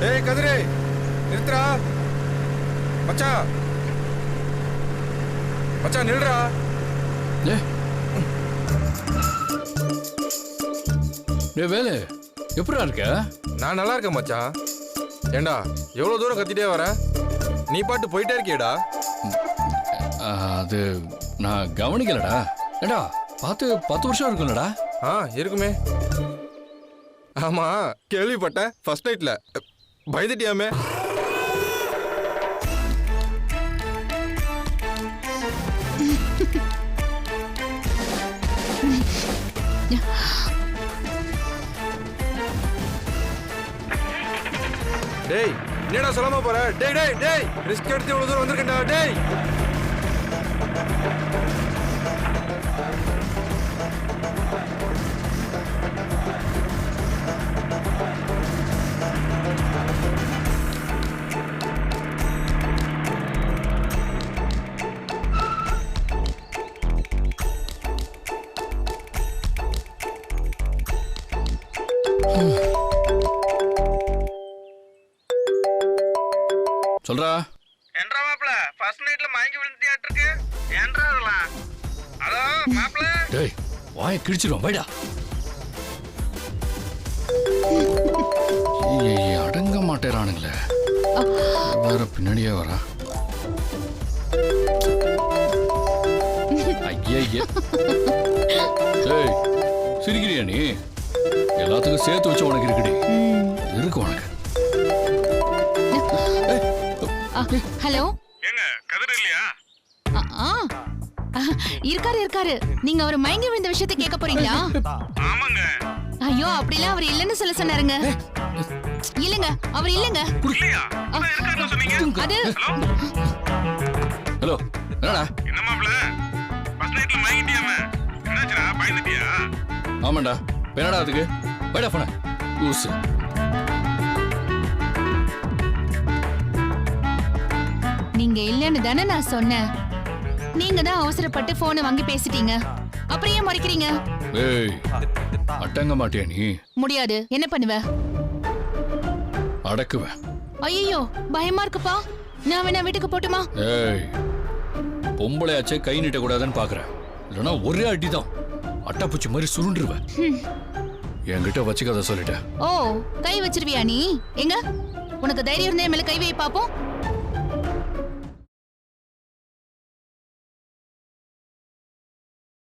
ஏய் கதிரே நிறுத்துறா. மச்சான் மச்சான் நில்றா. டேய் வேலு, எப்படிடா இருக்க? நான் நல்லா இருக்கேன் மச்சான். ஏண்டா எவ்வளவு தூரம் கத்திட்டே வர? நீ பாட்டு போயிட்டே இருக்கியடா. அது நான் கவனிக்கலடா. ஏடா பார்த்து 10 வருஷம் இருக்குல்லடா. இருக்குமே. ஆமா கேள்விப்பட்டேன். ஃபர்ஸ்ட் நைட்ல பயந்துட்டியாமே. டேய் என்னடா சொல்லாம போற? டேய் டேய் டேய் ரிஸ்க் எடுத்து இவ்வளவு தூரம் வந்திருக்கேன்டா. டேய் சொல்றா. என்றா மாப்ள ஃபர்ஸ்ட் நைட்ல மயங்கி விழுந்தியாட்டு இருக்கு. என்றா அதெல்லாம்? ஹலோ மாப்ள. டேய் வாயை கிழிச்சிரும் வைடா. ஏய் அடங்க மாட்டேறானுங்களே. வேற பின்னாடியே வரா. ஐயே டேய் சிரிக்கிறியா நீ? எல்லாத்துக்கும் சேர்த்து வச்சு உனக்கு இருக்குடி. இருக்கு உனக்கு. ஹலோ ஏங்க கதிர் இல்லையா? இருக்காரு. நீங்க அவர் மயங்கி விழுந்த விஷயத்தை கேட்க போறீங்களா? ஆமாங்க. ஐயோ அப்படிலாம் அவர் இல்லன்னு சொல்ல சொன்னாருங்க. இல்லங்க அவர் இல்லங்க. இல்லையா? இருக்காருன்னு சொன்னீங்க. அது ஹலோ என்னடா? என்ன மாப்ள ஃபர்ஸ்ட் நைட்ல மயங்கிட்டியாமே. என்னாச்சுடா பயந்துட்டியா? ஆமாண்டா. என்னடா அதுக்கு? வைடா போன ஊசு. நீங்க இல்லன்னு தானே நான் சொன்னேன். நீங்க தான் அவசரப்பட்டு போனை வாங்கி பேசிட்டீங்க. அப்புறம் ஏன் மறைக்கிறீங்க? ஏய் அடங்க மாட்டியா நீ? முடியாது. என்ன பண்ணுவ? அடக்குவேன். ஐயோ பயமா இருக்குப்பா. நான் வேணா வீட்டுக்கு போட்டுமா? ஏய் பொம்பளையாச்சே கை நீட்ட கூடாதுன்னு பாக்குறேன். இல்லைன்னா ஒரே அடிதான் அட்டாப்பூச்சி மாதிரி சுருண்டுருவேன். என்கிட்ட வச்சுக்காத சொல்லிட்டேன். ஓ கை வச்சிருவியா நீ? எங்க உனக்கு தைரியம் இருந்தா மேல கை வை பாப்போம்.